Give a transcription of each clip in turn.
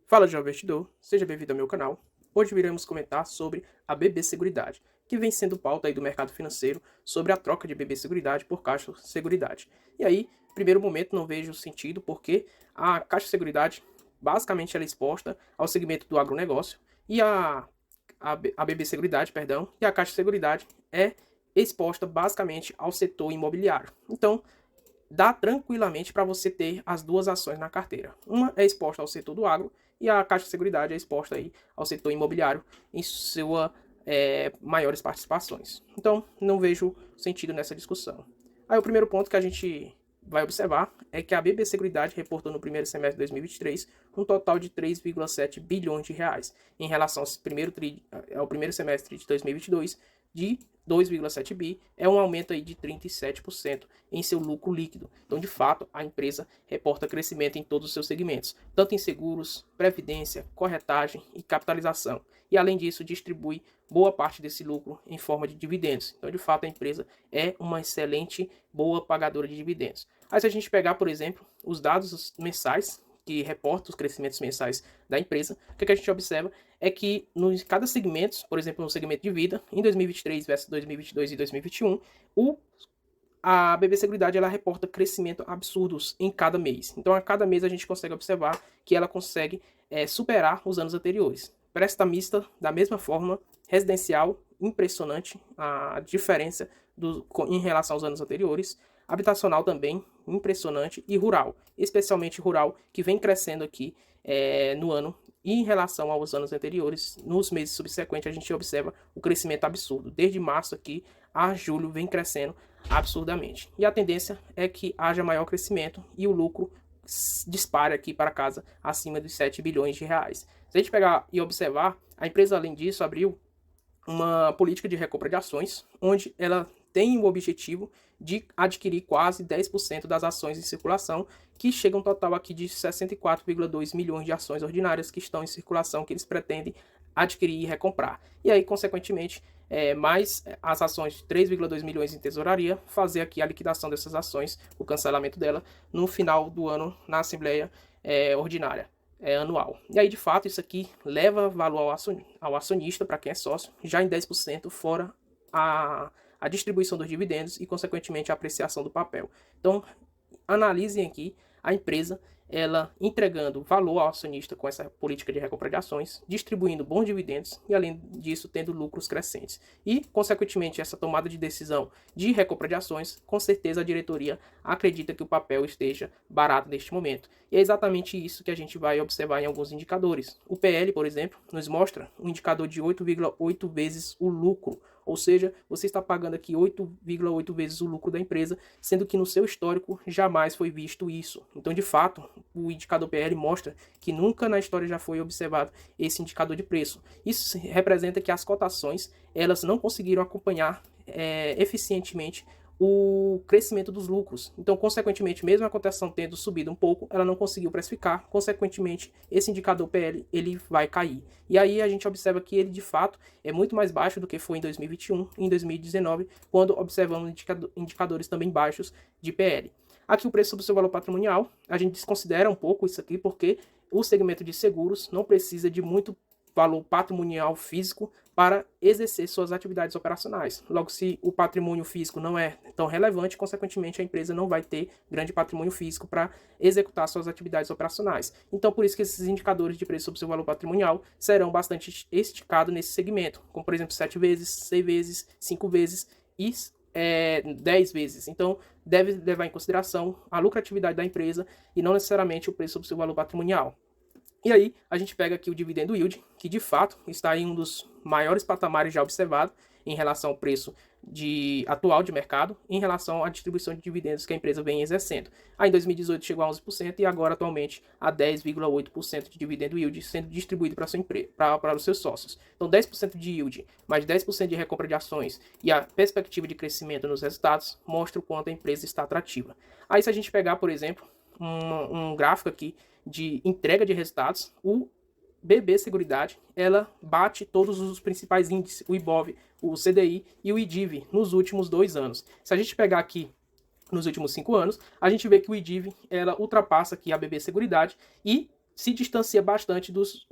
Fala, jovem investidor, seja bem-vindo ao meu canal. Hoje iremos comentar sobre a BB Seguridade, que vem sendo pauta aí do mercado financeiro sobre a troca de BB Seguridade por Caixa Seguridade. E aí, primeiro momento, não vejo sentido porque a Caixa Seguridade, basicamente, ela é exposta ao segmento do agronegócio e a BB Seguridade, perdão, e a Caixa Seguridade é exposta basicamente ao setor imobiliário. Então, dá tranquilamente para você ter as duas ações na carteira. Uma é exposta ao setor do agro e a Caixa de Seguridade é exposta aí ao setor imobiliário em suas maiores participações. Então, não vejo sentido nessa discussão. Aí o primeiro ponto que a gente vai observar é que a BB Seguridade reportou no primeiro semestre de 2023 um total de 3,7 bilhões de reais em relação ao primeiro semestre de 2022 de 2,7 bi, é um aumento aí de 37% em seu lucro líquido. Então, de fato, a empresa reporta crescimento em todos os seus segmentos, tanto em seguros, previdência, corretagem e capitalização. E, além disso, distribui boa parte desse lucro em forma de dividendos. Então, de fato, a empresa é uma excelente, boa pagadora de dividendos. Aí, se a gente pegar, por exemplo, os dados mensais, que reporta os crescimentos mensais da empresa, o que a gente observa é que em cada segmento, por exemplo, no segmento de vida, em 2023 versus 2022 e 2021, a BB Seguridade ela reporta crescimento absurdos em cada mês. Então, a cada mês a gente consegue observar que ela consegue superar os anos anteriores. Presta mista, da mesma forma, residencial, impressionante a diferença em relação aos anos anteriores. Habitacional também, impressionante. E rural, especialmente rural, que vem crescendo aqui no ano. E em relação aos anos anteriores, nos meses subsequentes, a gente observa o crescimento absurdo. Desde março aqui a julho vem crescendo absurdamente. E a tendência é que haja maior crescimento e o lucro dispare aqui para casa acima dos 7 bilhões de reais. Se a gente pegar e observar, a empresa, além disso, abriu uma política de recompra de ações, onde ela tem o objetivo de adquirir quase 10% das ações em circulação, que chega a um total aqui de 64,2 milhões de ações ordinárias que estão em circulação, que eles pretendem adquirir e recomprar. E aí, consequentemente, mais as ações de 3,2 milhões em tesouraria, fazer aqui a liquidação dessas ações, o cancelamento dela, no final do ano na Assembleia Ordinária. Anual. E aí, de fato, isso aqui leva valor ao acionista, para quem é sócio, já em 10%, fora a distribuição dos dividendos e, consequentemente, a apreciação do papel. Então, analisem aqui a empresa, ela entregando valor ao acionista com essa política de recompra de ações, distribuindo bons dividendos e, além disso, tendo lucros crescentes. E, consequentemente, essa tomada de decisão de recompra de ações, com certeza a diretoria acredita que o papel esteja barato neste momento. E é exatamente isso que a gente vai observar em alguns indicadores. O PL, por exemplo, nos mostra um indicador de 8,8 vezes o lucro. Ou seja, você está pagando aqui 8,8 vezes o lucro da empresa, sendo que no seu histórico jamais foi visto isso. Então, de fato, o indicador PL mostra que nunca na história já foi observado esse indicador de preço. Isso representa que as cotações elas não conseguiram acompanhar eficientemente o crescimento dos lucros. Então, consequentemente, mesmo a cotação tendo subido um pouco, ela não conseguiu precificar. Consequentemente, esse indicador PL ele vai cair. E aí a gente observa que ele, de fato, é muito mais baixo do que foi em 2021 e em 2019, quando observamos indicadores também baixos de PL. Aqui o preço sobre o seu valor patrimonial, a gente desconsidera um pouco isso aqui, porque o segmento de seguros não precisa de muito valor patrimonial físico para exercer suas atividades operacionais. Logo, se o patrimônio físico não é tão relevante, consequentemente a empresa não vai ter grande patrimônio físico para executar suas atividades operacionais. Então, por isso que esses indicadores de preço sobre seu valor patrimonial serão bastante esticados nesse segmento, como por exemplo 7 vezes, 6 vezes, 5 vezes e 10 vezes. Então, deve levar em consideração a lucratividade da empresa e não necessariamente o preço sobre seu valor patrimonial. E aí, a gente pega aqui o dividendo yield, que de fato está em um dos maiores patamares já observado em relação ao preço atual de mercado, em relação à distribuição de dividendos que a empresa vem exercendo. Aí em 2018 chegou a 11% e agora atualmente a 10,8% de dividendo yield sendo distribuído para os seus sócios. Então 10% de yield, mais 10% de recompra de ações e a perspectiva de crescimento nos resultados mostra o quanto a empresa está atrativa. Aí se a gente pegar, por exemplo, um gráfico aqui de entrega de resultados, o BB Seguridade, ela bate todos os principais índices, o IBOV, o CDI e o IDIV nos últimos 2 anos. Se a gente pegar aqui nos últimos 5 anos, a gente vê que o IDIV ela ultrapassa aqui a BB Seguridade e se distancia bastante dos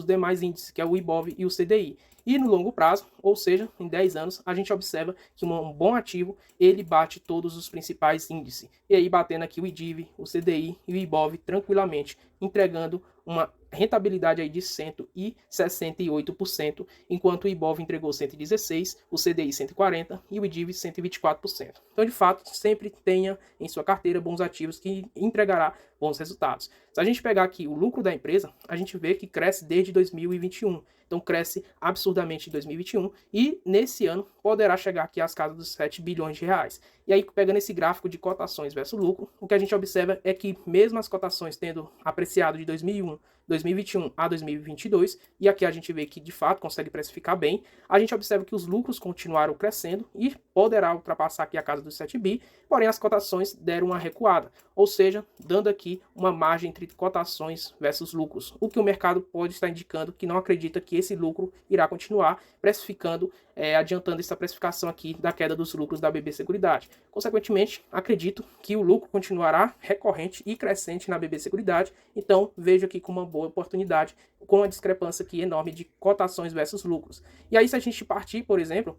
demais índices, que é o IBOV e o CDI. E no longo prazo, ou seja, em 10 anos, a gente observa que um bom ativo, ele bate todos os principais índices. E aí batendo aqui o IDIV, o CDI e o IBOV tranquilamente, entregando uma rentabilidade aí de 168%, enquanto o IBOV entregou 116%, o CDI 140% e o IDIV 124%. Então, de fato, sempre tenha em sua carteira bons ativos que entregará bons resultados. Se a gente pegar aqui o lucro da empresa, a gente vê que cresce desde 2021. Então, cresce absurdamente em 2021 e nesse ano poderá chegar aqui às casas dos 7 bilhões de reais. E aí, pegando esse gráfico de cotações versus lucro, o que a gente observa é que mesmo as cotações tendo apreciado de 2021 a 2022, e aqui a gente vê que de fato consegue precificar bem, a gente observa que os lucros continuaram crescendo e poderá ultrapassar aqui a casa dos 7 bi, porém as cotações deram uma recuada, ou seja, dando aqui uma margem entre cotações versus lucros, o que o mercado pode estar indicando que não acredita que esse lucro irá continuar precificando, adiantando essa precificação aqui da queda dos lucros da BB Seguridade. Consequentemente, acredito que o lucro continuará recorrente e crescente na BB Seguridade, então vejo aqui como uma boa oportunidade, com a discrepância aqui enorme de cotações versus lucros. E aí, se a gente partir, por exemplo,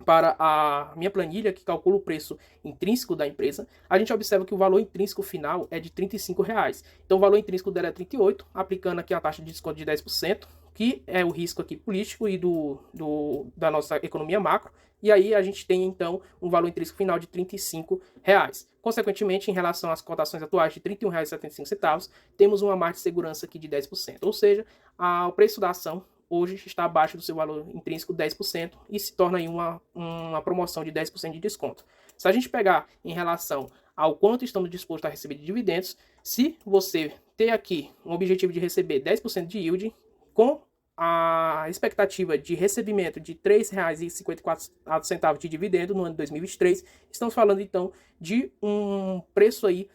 para a minha planilha que calcula o preço intrínseco da empresa, a gente observa que o valor intrínseco final é de R$ 35. Então o valor intrínseco dela é 38, aplicando aqui a taxa de desconto de 10%, que é o risco aqui político e da nossa economia macro. E aí a gente tem então um valor intrínseco final de R$ 35. Consequentemente, em relação às cotações atuais de R$ 31,75, temos uma margem de segurança aqui de 10%. Ou seja, o preço da ação hoje está abaixo do seu valor intrínseco 10% e se torna aí uma promoção de 10% de desconto. Se a gente pegar em relação ao quanto estamos dispostos a receber de dividendos, se você ter aqui um objetivo de receber 10% de yield, com a expectativa de recebimento de R$ 3,54 de dividendo no ano de 2023, estamos falando então de um preço aí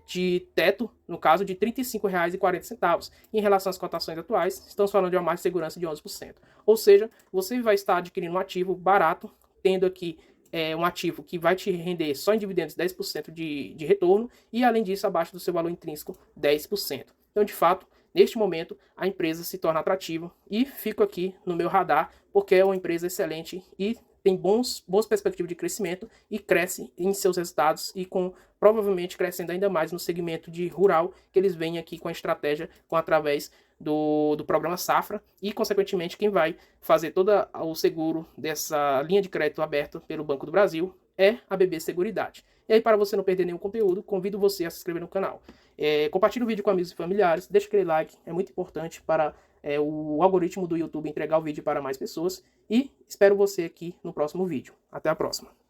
de teto, no caso de R$ 35,40. Em relação às cotações atuais, estamos falando de uma margem de segurança de 11%. Ou seja, você vai estar adquirindo um ativo barato, tendo aqui um ativo que vai te render só em dividendos 10% de retorno e, além disso, abaixo do seu valor intrínseco 10%. Então, de fato, neste momento, a empresa se torna atrativa e fico aqui no meu radar porque é uma empresa excelente e tem boas perspectivas de crescimento e cresce em seus resultados e provavelmente crescendo ainda mais no segmento de rural, que eles vêm aqui com a estratégia através do programa Safra e, consequentemente, quem vai fazer todo o seguro dessa linha de crédito aberta pelo Banco do Brasil é a BB Seguridade. E aí, para você não perder nenhum conteúdo, convido você a se inscrever no canal. Compartilhe o vídeo com amigos e familiares, deixe aquele like, é muito importante para o algoritmo do YouTube entregar o vídeo para mais pessoas. E espero você aqui no próximo vídeo. Até a próxima.